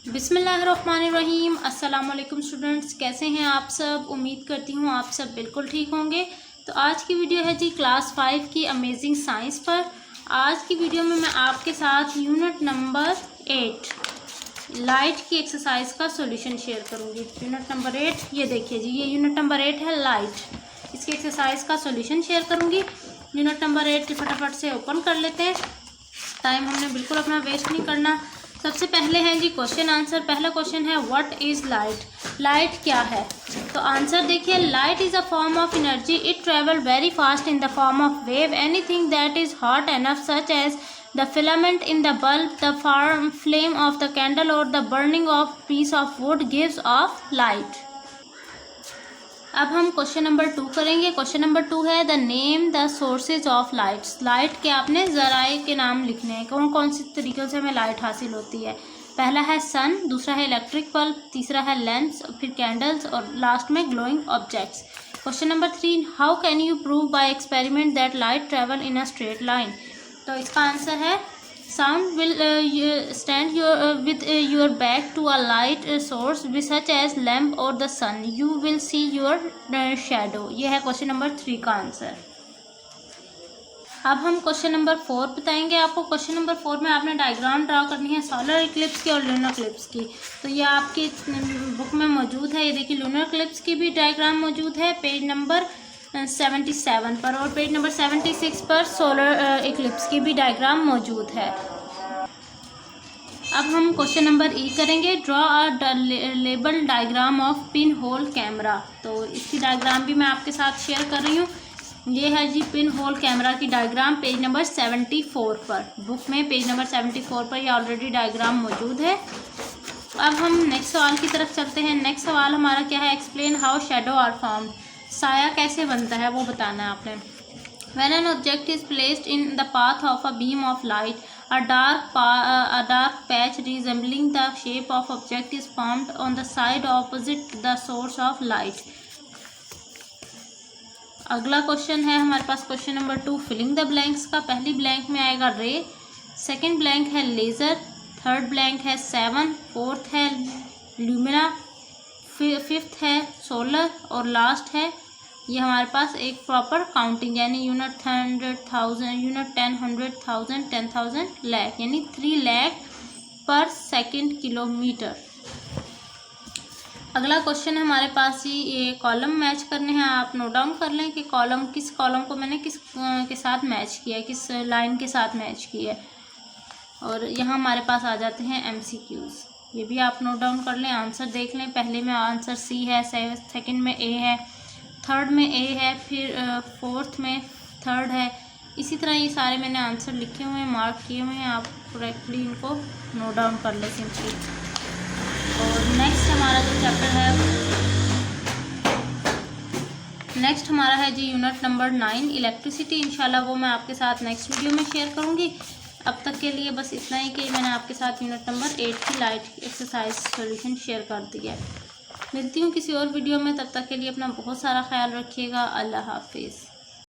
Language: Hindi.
बिस्मिल्लाहिर्रहमानिर्रहीम। अस्सलाम वालेकुम स्टूडेंट्स, कैसे हैं आप सब। उम्मीद करती हूँ आप सब बिल्कुल ठीक होंगे। तो आज की वीडियो है जी क्लास 5 की अमेजिंग साइंस पर। आज की वीडियो में मैं आपके साथ यूनिट नंबर 8 लाइट की एक्सरसाइज का सॉल्यूशन शेयर करूँगी। यूनिट नंबर 8, ये देखिए जी, ये यूनिट नंबर 8 है लाइट। इसकी एक्सरसाइज का सॉल्यूशन शेयर करूँगी। यूनिट नंबर 8 फटाफट से ओपन कर लेते हैं, टाइम हमने बिल्कुल अपना वेस्ट नहीं करना। सबसे पहले है जी क्वेश्चन आंसर। पहला क्वेश्चन है व्हाट इज लाइट। लाइट क्या है, तो आंसर देखिए, light is a form of energy, it travel very fast in the form of wave, anything that is hot enough such as the filament in the bulb, the flame of the candle और the burning of piece of wood gives off light. अब हम क्वेश्चन नंबर 2 करेंगे। क्वेश्चन नंबर 2 है the name the sources of lights. Light के आपने जराए के नाम लिखने हैं, कौन कौन से तरीक़ों से हमें लाइट हासिल होती है। पहला है सन, दूसरा है इलेक्ट्रिक बल्ब, तीसरा है लेंस, फिर कैंडल्स और लास्ट में glowing objects. Question number 3, how can you prove by experiment that light travel in a straight line. तो इसका आंसर है sound will stand with your back to a light source such as lamp or the sun, you will see your shadow। ये है क्वेश्चन नंबर 3 का आंसर। अब हम क्वेश्चन नंबर 4 बताएंगे आपको। क्वेश्चन नंबर 4 में आपने डायग्राम ड्रा करनी है सोलर इक्लिप्स की और लूनर इक्लिप्स की। तो ये आपकी बुक में मौजूद है। ये देखिए, लूनर इक्लिप्स की भी डायग्राम मौजूद है पेज नंबर 77 पर, और पेज नंबर 76 पर सोलर इक्लिप्स की भी डायग्राम मौजूद है। अब हम क्वेश्चन नंबर ई करेंगे, draw a label diagram of pin hole camera. तो इसकी डायग्राम भी मैं आपके साथ शेयर कर रही हूँ। ये है जी पिन होल कैमरा की डायग्राम पेज नंबर 74 पर, बुक में पेज नंबर 74 पर ये ऑलरेडी डायग्राम मौजूद है। अब हम नेक्स्ट सवाल की तरफ चलते हैं। नेक्स्ट सवाल हमारा क्या है, explain how shadow are formed. साया कैसे बनता है वो बताना है आपने। When an object is placed in the path of a beam of light, a dark patch resembling the shape of object is formed on the side opposite the source of light। अगला क्वेश्चन है हमारे पास question number 2, filling the blanks का। पहली ब्लैंक में आएगा रे, सेकंड ब्लैंक है लेज़र, थर्ड ब्लैंक है 7, फोर्थ है ल्यूमिना, फिफ्थ है सोलर और लास्ट है ये हमारे पास एक प्रॉपर काउंटिंग, यानी यूनिट 100,000, यूनिट 10, 100,000, 10,000, लाख, यानी 3 लाख पर सेकंड किलोमीटर। अगला क्वेश्चन है हमारे पास ये कॉलम मैच करने हैं। आप नोट डाउन कर लें कि किस कॉलम को मैंने किस के साथ मैच किया है, किस लाइन के साथ मैच किया है। और यहाँ हमारे पास आ जाते हैं MCQs, ये भी आप नोट डाउन कर लें, आंसर देख लें। पहले में आंसर C है, सेकंड में A है, थर्ड में A है, फिर फोर्थ में थर्ड है। इसी तरह ये सारे मैंने आंसर लिखे हुए हैं, मार्क किए हुए हैं, आप करेक्टली इनको नोट डाउन कर लें सिंपली। और नेक्स्ट हमारा जो चैप्टर है, नेक्स्ट हमारा है जी यूनिट नंबर 9 इलेक्ट्रिसिटी। इंशाल्लाह वो मैं आपके साथ नेक्स्ट वीडियो में शेयर करूँगी। अब तक के लिए बस इतना ही कि मैंने आपके साथ यूनिट नंबर 8 की लाइट एक्सरसाइज सॉल्यूशन शेयर कर दिया है। मिलती हूँ किसी और वीडियो में, तब तक के लिए अपना बहुत सारा ख्याल रखिएगा। अल्लाह हाफिज़।